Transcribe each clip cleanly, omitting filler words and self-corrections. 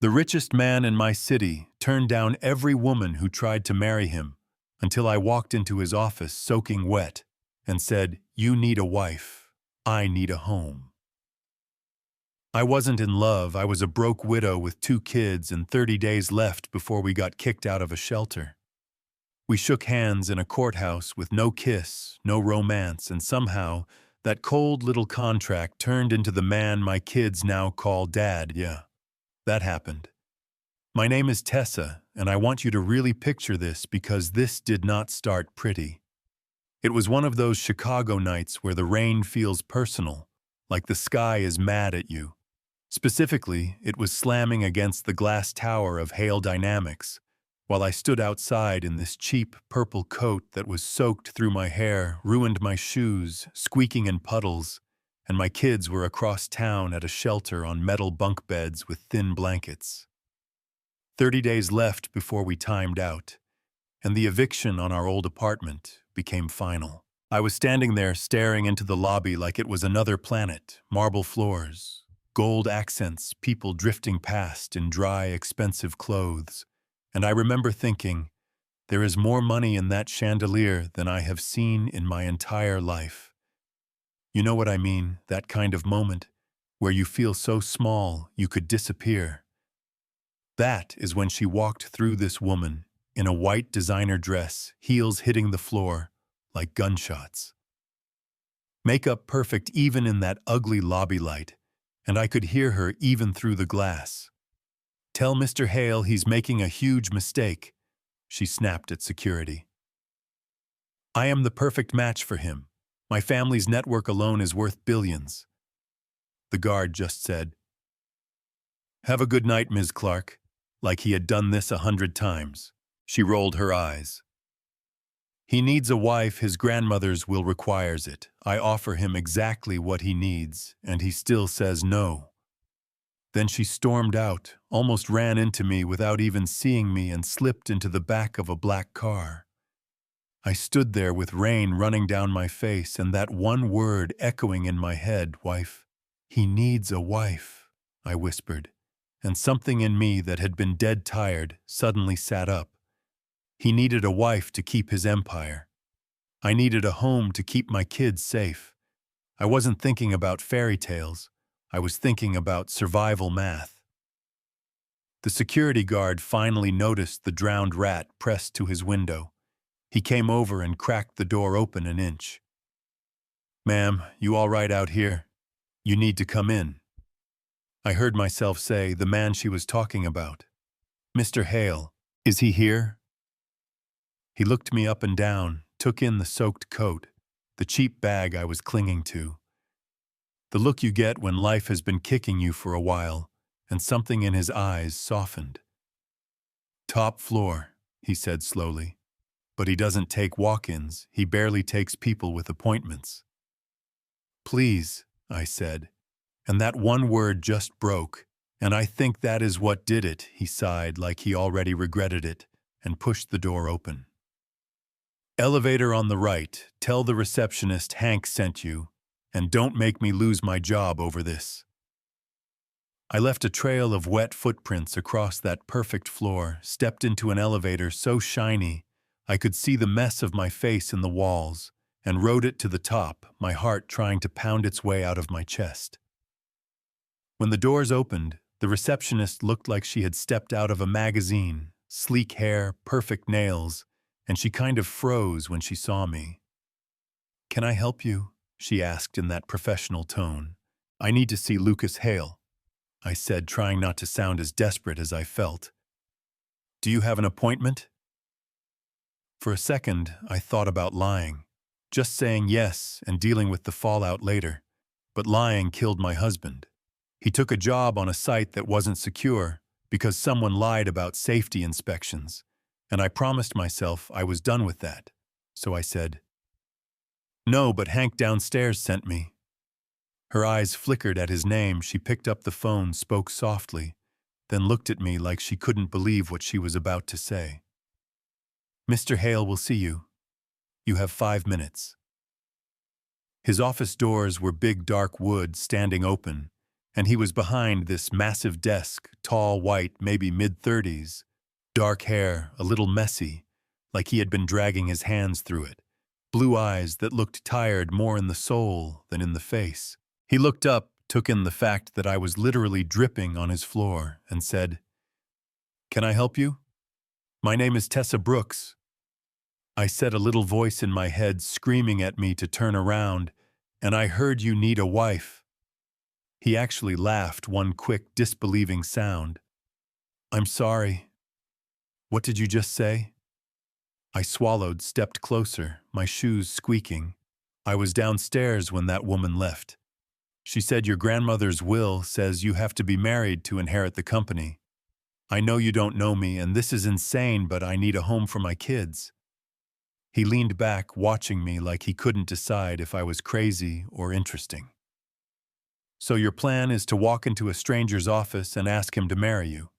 The richest man in my city turned down every woman who tried to marry him until I walked into his office soaking wet and said, "You need a wife. I need a home." I wasn't in love. I was a broke widow with 2 kids and 30 days left before we got kicked out of a shelter. We shook hands in a courthouse with no kiss, no romance, and somehow that cold little contract turned into the man my kids now call Dad. Yeah, that happened. My name is Tessa, and I want you to really picture this because this did not start pretty. It was one of those Chicago nights where the rain feels personal, like the sky is mad at you. Specifically, it was slamming against the glass tower of Hale Dynamics, while I stood outside in this cheap purple coat that was soaked through my hair, ruined my shoes, squeaking in puddles, and my kids were across town at a shelter on metal bunk beds with thin blankets. 30 days left before we timed out, and the eviction on our old apartment became final. I was standing there staring into the lobby like it was another planet, marble floors, gold accents, people drifting past in dry, expensive clothes. And I remember thinking, there is more money in that chandelier than I have seen in my entire life. You know what I mean, that kind of moment where you feel so small you could disappear. That is when she walked through this woman in a white designer dress, heels hitting the floor like gunshots. Makeup perfect even in that ugly lobby light, and I could hear her even through the glass. "Tell Mr. Hale he's making a huge mistake," she snapped at security. "I am the perfect match for him. My family's network alone is worth billions." The guard just said, "Have a good night, Ms. Clark," like he had done this 100 times. She rolled her eyes. "He needs a wife. His grandmother's will requires it. I offer him exactly what he needs, and he still says no." Then she stormed out, almost ran into me without even seeing me, and slipped into the back of a black car. I stood there with rain running down my face and that one word echoing in my head, wife. "He needs a wife," I whispered, and something in me that had been dead tired suddenly sat up. He needed a wife to keep his empire. I needed a home to keep my kids safe. I wasn't thinking about fairy tales. I was thinking about survival math. The security guard finally noticed the drowned rat pressed to his window. He came over and cracked the door open an inch. "Ma'am, you all right out here? You need to come in." I heard myself say the man she was talking about. "Mr. Hale, is he here?" He looked me up and down, took in the soaked coat, the cheap bag I was clinging to. The look you get when life has been kicking you for a while, and something in his eyes softened. "Top floor," he said slowly. "But he doesn't take walk-ins. He barely takes people with appointments." "Please," I said, and that one word just broke, and I think that is what did it. He sighed like he already regretted it, and pushed the door open. "Elevator on the right. Tell the receptionist Hank sent you. And don't make me lose my job over this." I left a trail of wet footprints across that perfect floor, stepped into an elevator so shiny I could see the mess of my face in the walls, and rode it to the top, my heart trying to pound its way out of my chest. When the doors opened, the receptionist looked like she had stepped out of a magazine, sleek hair, perfect nails, and she kind of froze when she saw me. "Can I help you?" she asked in that professional tone. "I need to see Lucas Hale," I said, trying not to sound as desperate as I felt. "Do you have an appointment?" For a second, I thought about lying, just saying yes and dealing with the fallout later. But lying killed my husband. He took a job on a site that wasn't secure because someone lied about safety inspections, and I promised myself I was done with that. So I said, "No, but Hank downstairs sent me." Her eyes flickered at his name. She picked up the phone, spoke softly, then looked at me like she couldn't believe what she was about to say. "Mr. Hale will see you. You have 5 minutes." His office doors were big dark wood standing open, and he was behind this massive desk, tall, white, maybe mid-30s, dark hair, a little messy, like he had been dragging his hands through it, blue eyes that looked tired more in the soul than in the face. He looked up, took in the fact that I was literally dripping on his floor, and said, "Can I help you? My name is Tessa Brooks." I said, a little voice in my head screaming at me to turn around, "And I heard you need a wife." He actually laughed, one quick, disbelieving sound. "I'm sorry. What did you just say?" I swallowed, stepped closer, my shoes squeaking. "I was downstairs when that woman left. She said your grandmother's will says you have to be married to inherit the company. I know you don't know me, and this is insane, but I need a home for my kids." He leaned back, watching me like he couldn't decide if I was crazy or interesting. "So your plan is to walk into a stranger's office and ask him to marry you?"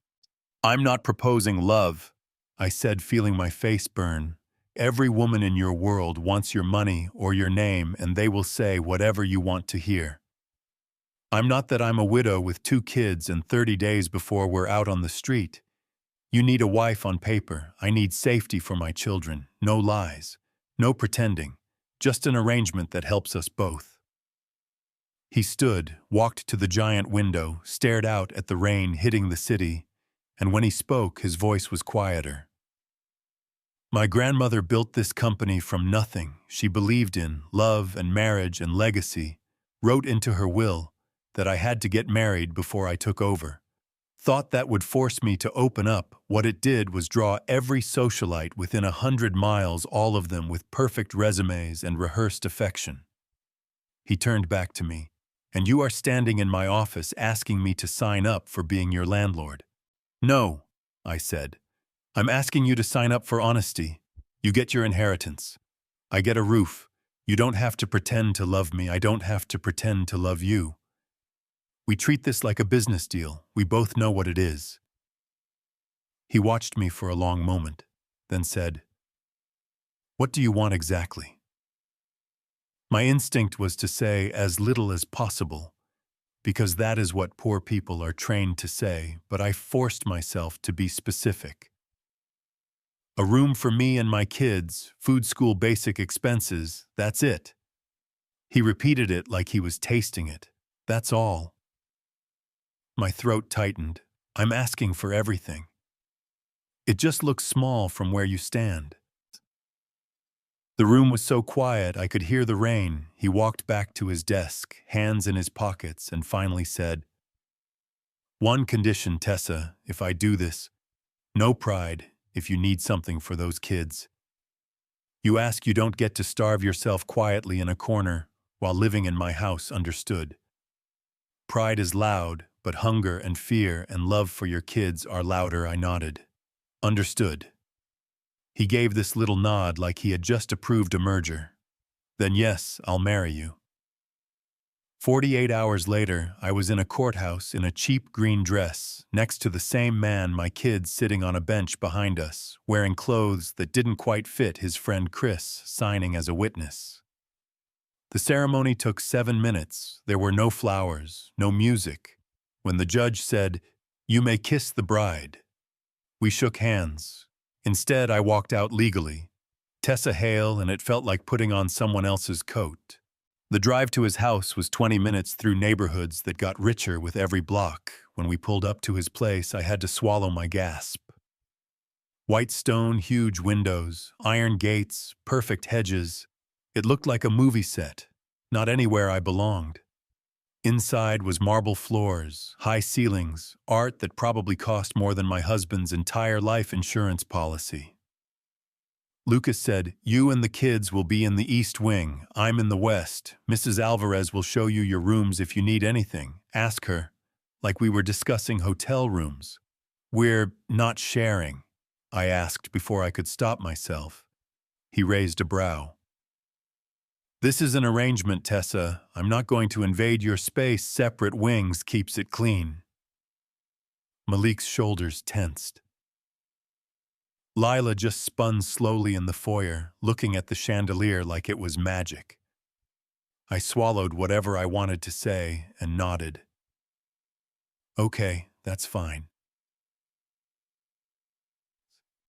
"I'm not proposing love," I said, feeling my face burn. "Every woman in your world wants your money or your name, and they will say whatever you want to hear. I'm not that I'm a widow with 2 kids and 30 days before we're out on the street. You need a wife on paper. I need safety for my children. No lies. No pretending. Just an arrangement that helps us both." He stood, walked to the giant window, stared out at the rain hitting the city, and when he spoke, his voice was quieter. "My grandmother built this company from nothing. She believed in love and marriage and legacy, wrote into her will that I had to get married before I took over. Thought that would force me to open up. What it did was draw every socialite within 100 miles, all of them with perfect resumes and rehearsed affection." He turned back to me. "And you are standing in my office asking me to sign up for being your landlord." "No," I said. "I'm asking you to sign up for honesty. You get your inheritance. I get a roof. You don't have to pretend to love me. I don't have to pretend to love you. We treat this like a business deal. We both know what it is." He watched me for a long moment, then said, "What do you want exactly?" My instinct was to say as little as possible, because that is what poor people are trained to say, but I forced myself to be specific. "A room for me and my kids, food, school, basic expenses, that's it." He repeated it like he was tasting it. "That's all." My throat tightened. "I'm asking for everything. It just looks small from where you stand." The room was so quiet I could hear the rain. He walked back to his desk, hands in his pockets, and finally said, "One condition, Tessa, if I do this. No pride if you need something for those kids. You ask, you don't get to starve yourself quietly in a corner while living in my house, understood? Pride is loud, but hunger and fear and love for your kids are louder." I nodded. "Understood." He gave this little nod like he had just approved a merger. "Then yes, I'll marry you." 48 hours later, I was in a courthouse in a cheap green dress, next to the same man, my kids sitting on a bench behind us, wearing clothes that didn't quite fit, his friend Chris signing as a witness. The ceremony took 7 minutes. There were no flowers, no music. When the judge said, "You may kiss the bride," we shook hands. Instead, I walked out legally. Tessa Hale, and it felt like putting on someone else's coat. The drive to his house was 20 minutes through neighborhoods that got richer with every block. When we pulled up to his place, I had to swallow my gasp. White stone, huge windows, iron gates, perfect hedges. It looked like a movie set, not anywhere I belonged. Inside was marble floors, high ceilings, art that probably cost more than my husband's entire life insurance policy. Lucas said, "You and the kids will be in the East Wing. I'm in the West. Mrs. Alvarez will show you your rooms if you need anything. Ask her." Like we were discussing hotel rooms. "We're not sharing?" I asked before I could stop myself. He raised a brow. "This is an arrangement, Tessa. I'm not going to invade your space. Separate wings keeps it clean." Malik's shoulders tensed. Lila just spun slowly in the foyer, looking at the chandelier like it was magic. I swallowed whatever I wanted to say and nodded. Okay, that's fine.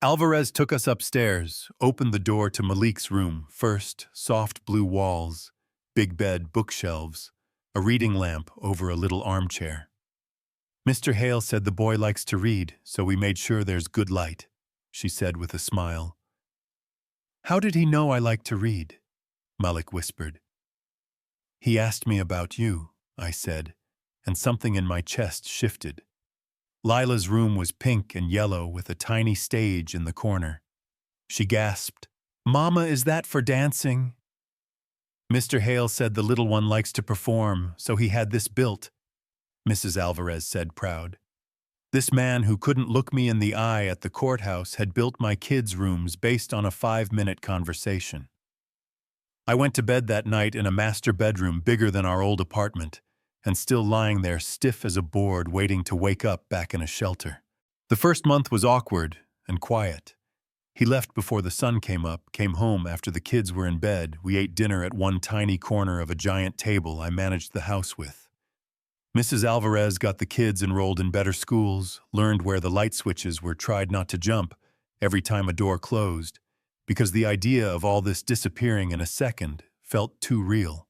Alvarez took us upstairs, opened the door to Malik's room. First, soft blue walls, big bed, bookshelves, a reading lamp over a little armchair. Mr. Hale said the boy likes to read, so we made sure there's good light, she said with a smile. How did he know I like to read? Malik whispered. He asked me about you, I said, and something in my chest shifted. Lila's room was pink and yellow with a tiny stage in the corner. She gasped, Mama, is that for dancing? Mr. Hale said the little one likes to perform, so he had this built, Mrs. Alvarez said, proud. This man who couldn't look me in the eye at the courthouse had built my kids' rooms based on a 5-minute conversation. I went to bed that night in a master bedroom bigger than our old apartment, and still lying there stiff as a board waiting to wake up back in a shelter. The first month was awkward and quiet. He left before the sun came up, came home after the kids were in bed. We ate dinner at one tiny corner of a giant table I managed the house with. Mrs. Alvarez got the kids enrolled in better schools, learned where the light switches were, tried not to jump every time a door closed, because the idea of all this disappearing in a second felt too real.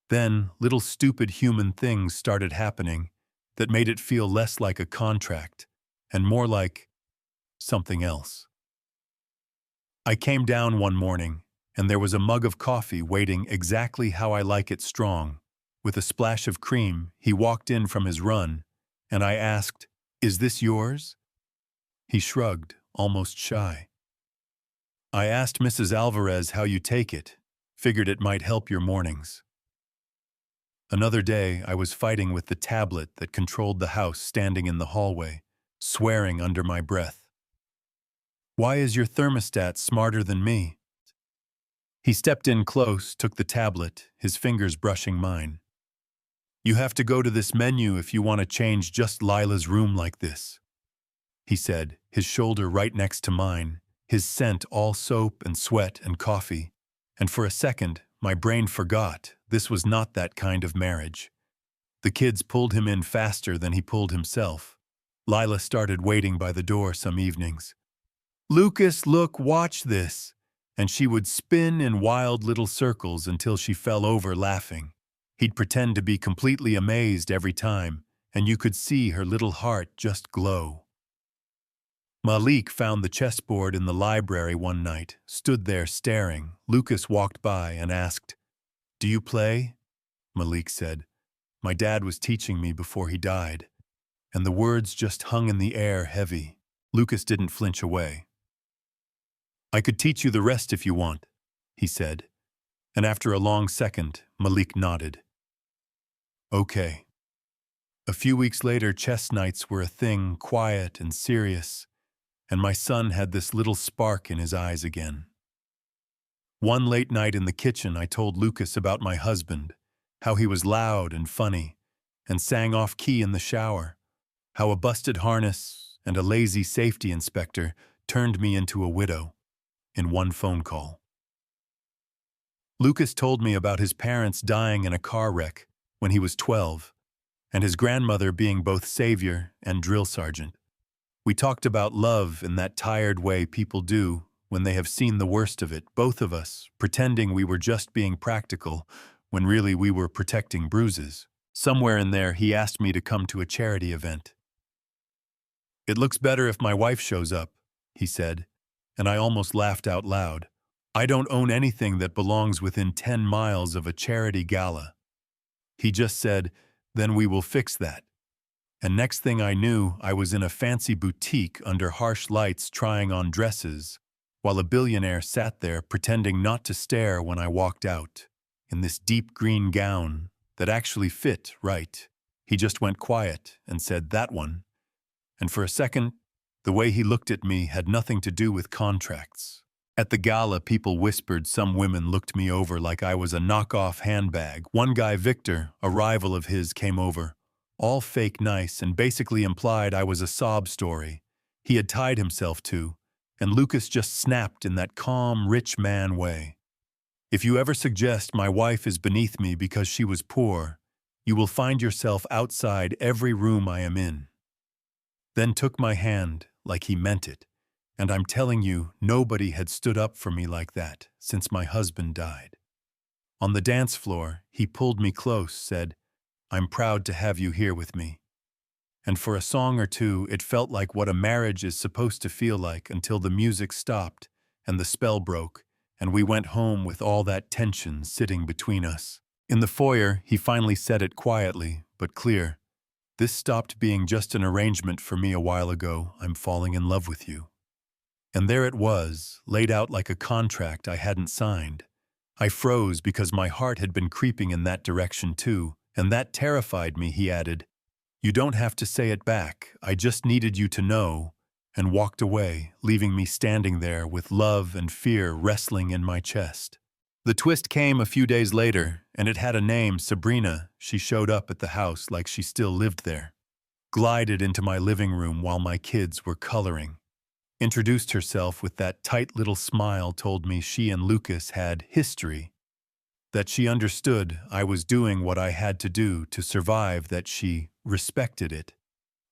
Then, little stupid human things started happening that made it feel less like a contract and more like something else. I came down one morning, and there was a mug of coffee waiting exactly how I like it, strong. With a splash of cream, he walked in from his run, and I asked, Is this yours? He shrugged, almost shy. I asked Mrs. Alvarez how you take it, figured it might help your mornings. Another day, I was fighting with the tablet that controlled the house, standing in the hallway, swearing under my breath. Why is your thermostat smarter than me? He stepped in close, took the tablet, his fingers brushing mine. You have to go to this menu if you want to change just Lila's room like this, he said, his shoulder right next to mine, his scent all soap and sweat and coffee. And for a second, my brain forgot this was not that kind of marriage. The kids pulled him in faster than he pulled himself. Lila started waiting by the door some evenings. Lucas, look, watch this. And she would spin in wild little circles until she fell over laughing. He'd pretend to be completely amazed every time, and you could see her little heart just glow. Malik found the chessboard in the library one night, stood there staring. Lucas walked by and asked, Do you play? Malik said, My dad was teaching me before he died. And the words just hung in the air heavy. Lucas didn't flinch away. I could teach you the rest if you want, he said. And after a long second, Malik nodded. Okay. A few weeks later, chess nights were a thing, quiet and serious, and my son had this little spark in his eyes again. One late night in the kitchen, I told Lucas about my husband, how he was loud and funny, and sang off-key in the shower, how a busted harness and a lazy safety inspector turned me into a widow in one phone call. Lucas told me about his parents dying in a car wreck when he was 12, and his grandmother being both savior and drill sergeant. We talked about love in that tired way people do when they have seen the worst of it, both of us pretending we were just being practical when really we were protecting bruises. Somewhere in there, he asked me to come to a charity event. It looks better if my wife shows up, he said, and I almost laughed out loud. I don't own anything that belongs within 10 miles of a charity gala. He just said, then we will fix that. And next thing I knew, I was in a fancy boutique under harsh lights trying on dresses, while a billionaire sat there pretending not to stare when I walked out, in this deep green gown that actually fit right. He just went quiet and said, that one. And for a second, the way he looked at me had nothing to do with contracts. At the gala, people whispered. Some women looked me over like I was a knockoff handbag. One guy, Victor, a rival of his, came over, all fake nice, and basically implied I was a sob story he had tied himself to, and Lucas just snapped in that calm, rich man way. If you ever suggest my wife is beneath me because she was poor, You will find yourself outside every room I am in. Then took my hand like he meant it, and I'm telling you, nobody had stood up for me like that since my husband died. On the dance floor, he pulled me close, said, "I'm proud to have you here with me." And for a song or two, it felt like what a marriage is supposed to feel like until the music stopped and the spell broke, and we went home with all that tension sitting between us. In the foyer, he finally said it quietly, but clear. "This stopped being just an arrangement for me a while ago. I'm falling in love with you." And there it was, laid out like a contract I hadn't signed. I froze because my heart had been creeping in that direction too, and that terrified me, he added. "You don't have to say it back. I just needed you to know," and walked away, leaving me standing there with love and fear wrestling in my chest. The twist came a few days later, and it had a name, Sabrina. She showed up at the house like she still lived there. Glided into my living room while my kids were coloring. Introduced herself with that tight little smile, told me she and Lucas had history. That she understood I was doing what I had to do to survive, that she respected it.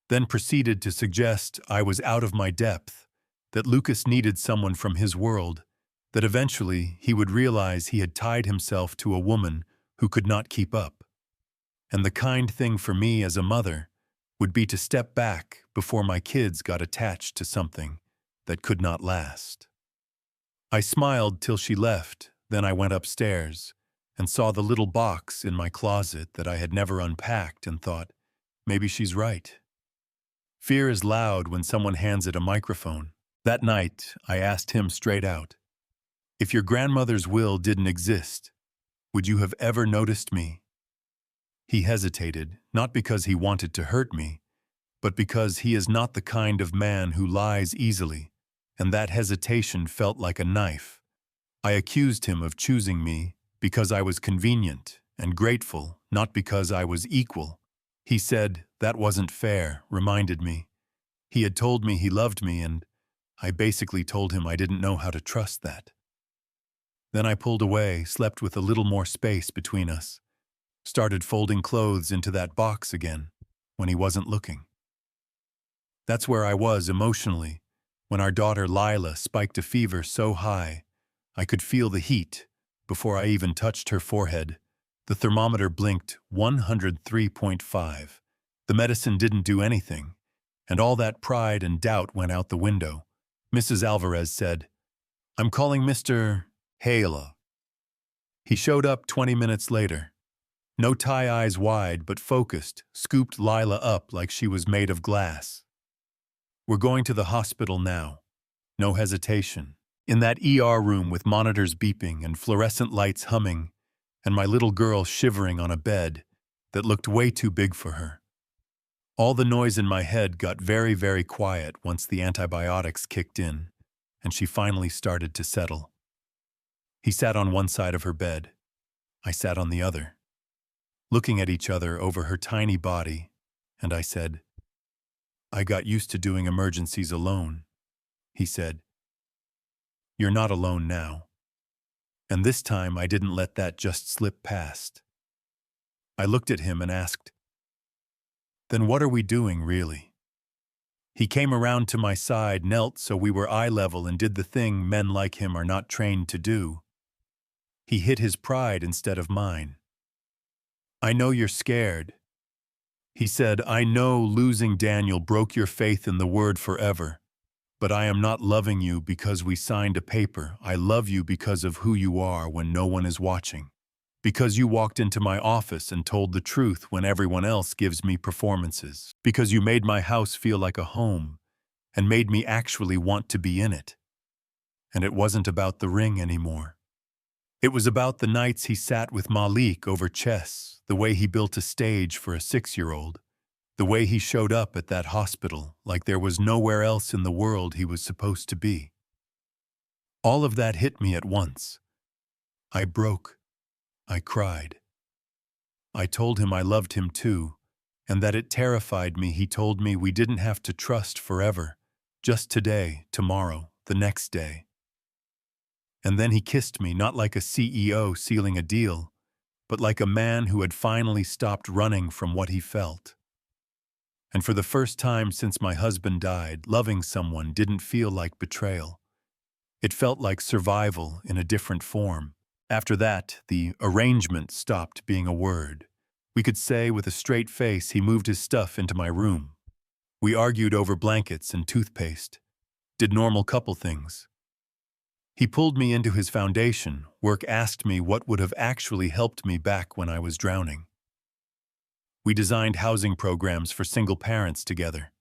Then proceeded to suggest I was out of my depth, that Lucas needed someone from his world, that eventually he would realize he had tied himself to a woman who could not keep up. And the kind thing for me as a mother would be to step back before my kids got attached to something that could not last. I smiled till she left, then I went upstairs and saw the little box in my closet that I had never unpacked and thought, maybe she's right. Fear is loud when someone hands it a microphone. That night, I asked him straight out, "If your grandmother's will didn't exist, would you have ever noticed me?" He hesitated, not because he wanted to hurt me, but because he is not the kind of man who lies easily, and that hesitation felt like a knife. I accused him of choosing me because I was convenient and grateful, not because I was equal. He said that wasn't fair, reminded me. He had told me he loved me, and I basically told him I didn't know how to trust that. Then I pulled away, slept with a little more space between us, started folding clothes into that box again when he wasn't looking. That's where I was emotionally when our daughter Lila spiked a fever so high I could feel the heat before I even touched her forehead. The thermometer blinked 103.5. The medicine didn't do anything, and all that pride and doubt went out the window. Mrs. Alvarez said, "I'm calling Mr. Hale." He showed up 20 minutes later. No tie, eyes wide but focused, scooped Lila up like she was made of glass. "We're going to the hospital now." No hesitation. In that ER room with monitors beeping and fluorescent lights humming, and my little girl shivering on a bed that looked way too big for her. All the noise in my head got very, very quiet once the antibiotics kicked in, and she finally started to settle. He sat on one side of her bed. I sat on the other, looking at each other over her tiny body, and I said, "I got used to doing emergencies alone." He said, "You're not alone now." And this time I didn't let that just slip past. I looked at him and asked, "Then what are we doing, really?" He came around to my side, knelt so we were eye level, and did the thing men like him are not trained to do. He hit his pride instead of mine. "I know you're scared." He said, "I know losing Daniel broke your faith in the word forever. But I am not loving you because we signed a paper. I love you because of who you are when no one is watching. Because you walked into my office and told the truth when everyone else gives me performances. Because you made my house feel like a home and made me actually want to be in it." And it wasn't about the ring anymore. It was about the nights he sat with Malik over chess, the way he built a stage for a 6-year-old, the way he showed up at that hospital like there was nowhere else in the world he was supposed to be. All of that hit me at once. I broke. I cried. I told him I loved him too, and that it terrified me. He told me we didn't have to trust forever, just today, tomorrow, the next day. And then he kissed me, not like a CEO sealing a deal, but like a man who had finally stopped running from what he felt. And for the first time since my husband died, loving someone didn't feel like betrayal. It felt like survival in a different form. After that, the arrangement stopped being a word. We could say with a straight face he moved his stuff into my room. We argued over blankets and toothpaste, did normal couple things. He pulled me into his foundation. Work asked me what would have actually helped me back when I was drowning. We designed housing programs for single parents together.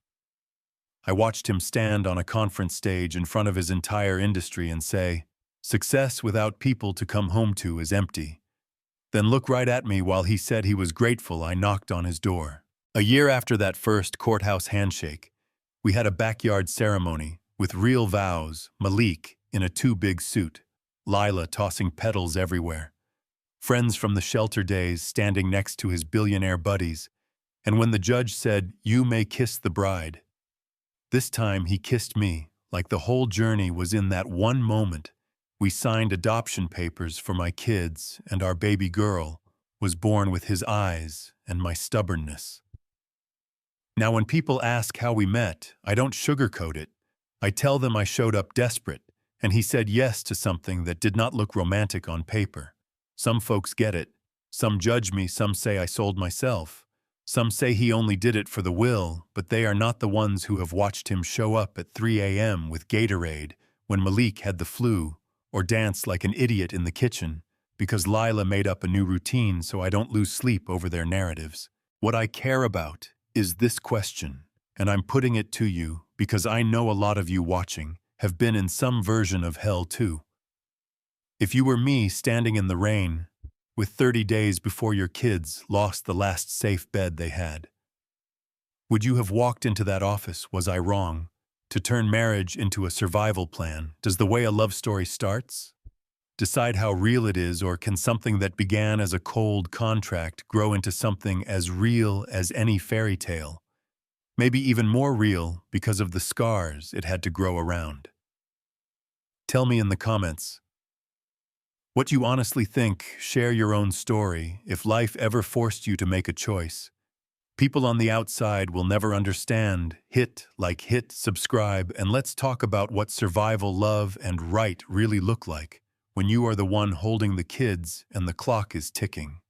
I watched him stand on a conference stage in front of his entire industry and say, "Success without people to come home to is empty." Then look right at me while he said he was grateful I knocked on his door. A year after that first courthouse handshake, we had a backyard ceremony with real vows, Malik in a too big suit, Lila tossing petals everywhere, friends from the shelter days standing next to his billionaire buddies, and when the judge said, "You may kiss the bride," this time he kissed me like the whole journey was in that one moment. We signed adoption papers for my kids, and our baby girl was born with his eyes and my stubbornness. Now when people ask how we met, I don't sugarcoat it. I tell them I showed up desperate, and he said yes to something that did not look romantic on paper. Some folks get it. Some judge me, some say I sold myself. Some say he only did it for the will, but they are not the ones who have watched him show up at 3 a.m. with Gatorade when Malik had the flu, or dance like an idiot in the kitchen, because Lila made up a new routine so I don't lose sleep over their narratives. What I care about is this question, and I'm putting it to you because I know a lot of you watching have been in some version of hell too. If you were me standing in the rain, with 30 days before your kids lost the last safe bed they had, would you have walked into that office, was I wrong, to turn marriage into a survival plan? Does the way a love story starts decide how real it is, or can something that began as a cold contract grow into something as real as any fairy tale? Maybe even more real because of the scars it had to grow around. Tell me in the comments what you honestly think. Share your own story if life ever forced you to make a choice. People on the outside will never understand. Hit like, hit subscribe, and let's talk about what survival, love, and right really look like when you are the one holding the kids and the clock is ticking.